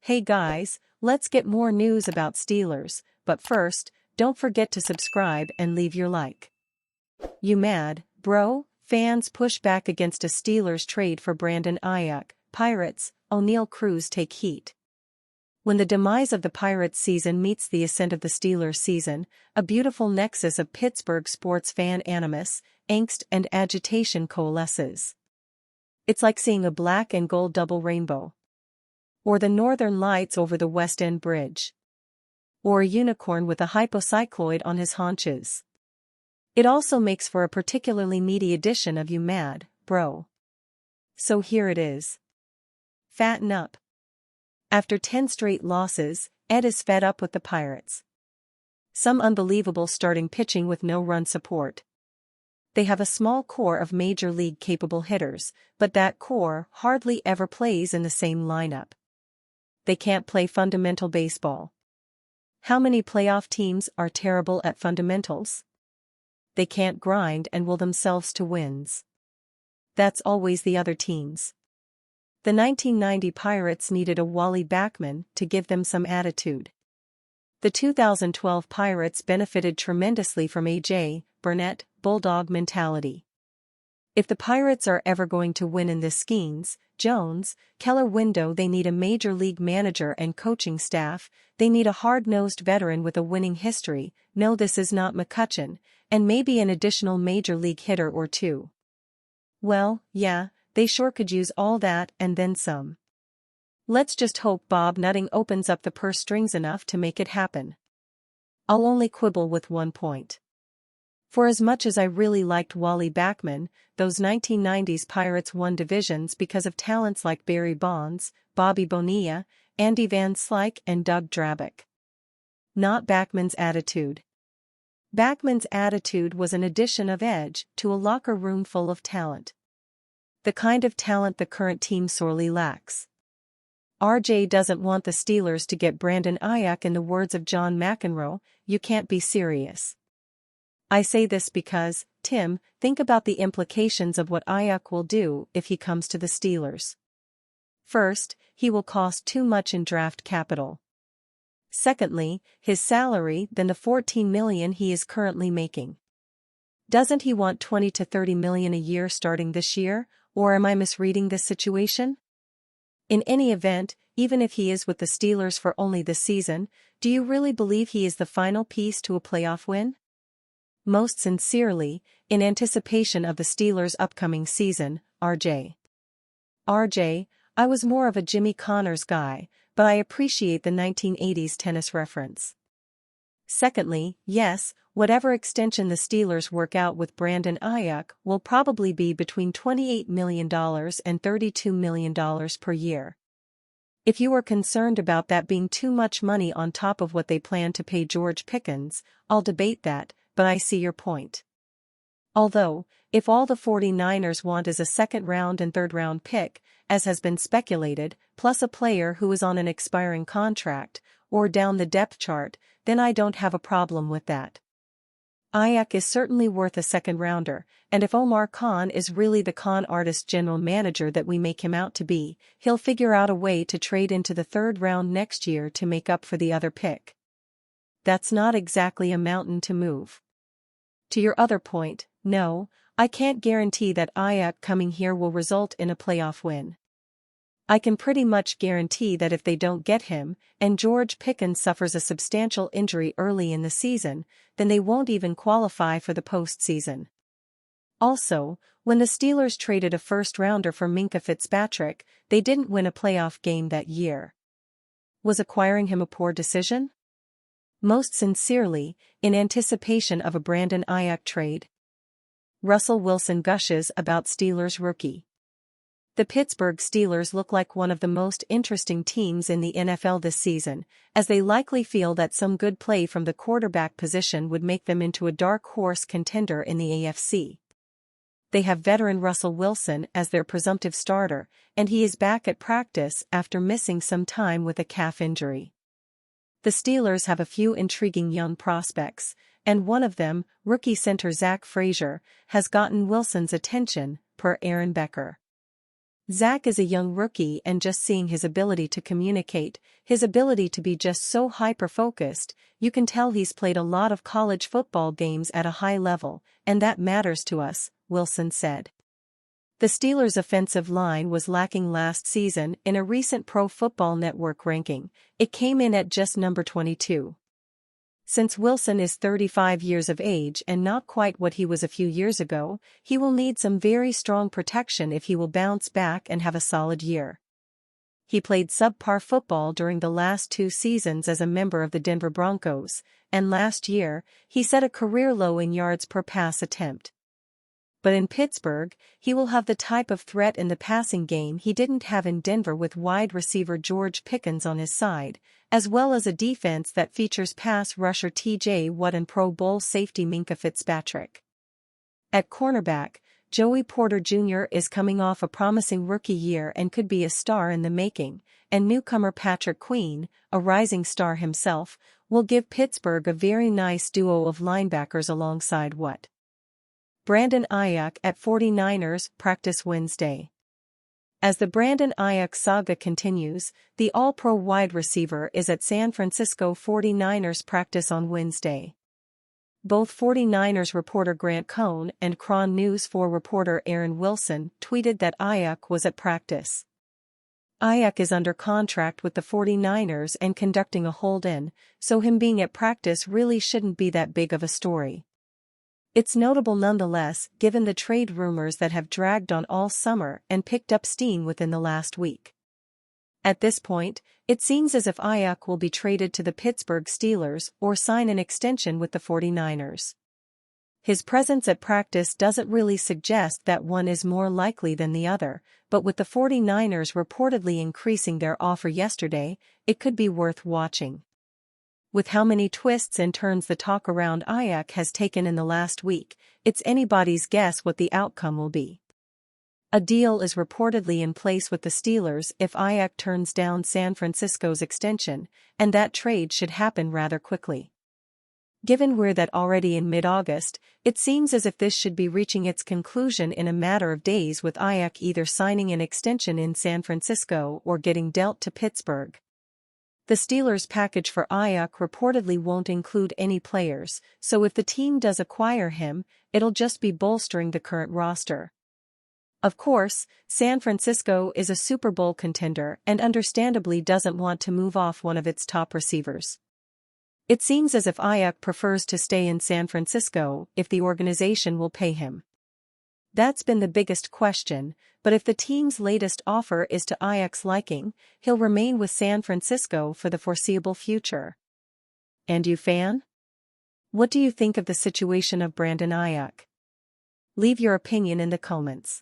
Hey guys, let's get more news about Steelers, but first, don't forget to subscribe and leave your like. You mad, bro? Fans push back against a Steelers trade for Brandon Aiyuk. Pirates, O'Neal Cruz take heat. When the demise of the Pirates season meets the ascent of the Steelers season, a beautiful nexus of Pittsburgh sports fan animus, angst and agitation coalesces. It's like seeing a black and gold double rainbow. Or the northern lights over the West End Bridge. Or a unicorn with a hypocycloid on his haunches. It also makes for a particularly meaty edition of You Mad, Bro. So here it is. Fatten up. After 10 straight losses, Ed is fed up with the Pirates. Some unbelievable starting pitching with no run support. They have a small core of major league capable hitters, but that core hardly ever plays in the same lineup. They can't play fundamental baseball. How many playoff teams are terrible at fundamentals? They can't grind and will themselves to wins. That's always the other teams. The 1990 Pirates needed a Wally Backman to give them some attitude. The 2012 Pirates benefited tremendously from A.J. Burnett, Bulldog mentality. If the Pirates are ever going to win in this Skeens, Jones, Keller window, they need a major league manager and coaching staff. They need a hard-nosed veteran with a winning history. No, this is not McCutchen, and maybe an additional major league hitter or two. Well, yeah, they sure could use all that and then some. Let's just hope Bob Nutting opens up the purse strings enough to make it happen. I'll only quibble with one point. For as much as I really liked Wally Backman, those 1990s Pirates won divisions because of talents like Barry Bonds, Bobby Bonilla, Andy Van Slyke and Doug Drabick. Not Backman's attitude. Backman's attitude was an addition of edge to a locker room full of talent. The kind of talent the current team sorely lacks. RJ doesn't want the Steelers to get Brandon Aiyuk. In the words of John McEnroe, you can't be serious. I say this because, Tim, think about the implications of what Aiyuk will do if he comes to the Steelers. First, he will cost too much in draft capital. Secondly, his salary than the $14 million he is currently making. Doesn't he want $20 to $30 million a year starting this year, or am I misreading this situation? In any event, even if he is with the Steelers for only this season, do you really believe he is the final piece to a playoff win? Most sincerely, in anticipation of the Steelers' upcoming season, RJ. RJ, I was more of a Jimmy Connors guy, but I appreciate the 1980s tennis reference. Secondly, yes, whatever extension the Steelers work out with Brandon Aiyuk will probably be between $28 million and $32 million per year. If you are concerned about that being too much money on top of what they plan to pay George Pickens, I'll debate that, but I see your point. Although, if all the 49ers want is a second-round and third-round pick, as has been speculated, plus a player who is on an expiring contract, or down the depth chart, then I don't have a problem with that. Aiyuk is certainly worth a second-rounder, and if Omar Khan is really the con artist general manager that we make him out to be, he'll figure out a way to trade into the third round next year to make up for the other pick. That's not exactly a mountain to move. To your other point, no, I can't guarantee that Aiyuk coming here will result in a playoff win. I can pretty much guarantee that if they don't get him, and George Pickens suffers a substantial injury early in the season, then they won't even qualify for the postseason. Also, when the Steelers traded a first-rounder for Minkah Fitzpatrick, they didn't win a playoff game that year. Was acquiring him a poor decision? Most sincerely, in anticipation of a Brandon Aiyuk trade. Russell Wilson gushes about Steelers rookie. The Pittsburgh Steelers look like one of the most interesting teams in the NFL this season, as they likely feel that some good play from the quarterback position would make them into a dark horse contender in the AFC. They have veteran Russell Wilson as their presumptive starter, and he is back at practice after missing some time with a calf injury. The Steelers have a few intriguing young prospects, and one of them, rookie center Zach Frazier, has gotten Wilson's attention, per Aaron Becker. Zach is a young rookie, and just seeing his ability to communicate, his ability to be just so hyper-focused, you can tell he's played a lot of college football games at a high level, and that matters to us, Wilson said. The Steelers' offensive line was lacking last season. In a recent Pro Football Network ranking, it came in at just number 22. Since Wilson is 35 years of age and not quite what he was a few years ago, he will need some very strong protection if he will bounce back and have a solid year. He played subpar football during the last 2 seasons as a member of the Denver Broncos, and last year, he set a career low in yards per pass attempt. But in Pittsburgh, he will have the type of threat in the passing game he didn't have in Denver, with wide receiver George Pickens on his side, as well as a defense that features pass rusher T.J. Watt and Pro Bowl safety Minkah Fitzpatrick. At cornerback, Joey Porter Jr. is coming off a promising rookie year and could be a star in the making, and newcomer Patrick Queen, a rising star himself, will give Pittsburgh a very nice duo of linebackers alongside Watt. Brandon Aiyuk at 49ers practice Wednesday. As the Brandon Aiyuk saga continues, the All-Pro wide receiver is at San Francisco 49ers practice on Wednesday. Both 49ers reporter Grant Cohn and Cron News 4 reporter Aaron Wilson tweeted that Aiyuk was at practice. Aiyuk is under contract with the 49ers and conducting a hold-in, so him being at practice really shouldn't be that big of a story. It's notable nonetheless, given the trade rumors that have dragged on all summer and picked up steam within the last week. At this point, it seems as if Aiyuk will be traded to the Pittsburgh Steelers or sign an extension with the 49ers. His presence at practice doesn't really suggest that one is more likely than the other, but with the 49ers reportedly increasing their offer yesterday, it could be worth watching. With how many twists and turns the talk around Aiyuk has taken in the last week, it's anybody's guess what the outcome will be. A deal is reportedly in place with the Steelers if Aiyuk turns down San Francisco's extension, and that trade should happen rather quickly. Given we're that already in mid-August, it seems as if this should be reaching its conclusion in a matter of days, with Aiyuk either signing an extension in San Francisco or getting dealt to Pittsburgh. The Steelers' package for Aiyuk reportedly won't include any players, so if the team does acquire him, it'll just be bolstering the current roster. Of course, San Francisco is a Super Bowl contender and understandably doesn't want to move off one of its top receivers. It seems as if Aiyuk prefers to stay in San Francisco if the organization will pay him. That's been the biggest question, but if the team's latest offer is to Aiyuk's liking, he'll remain with San Francisco for the foreseeable future. And you, fan? What do you think of the situation of Brandon Aiyuk? Leave your opinion in the comments.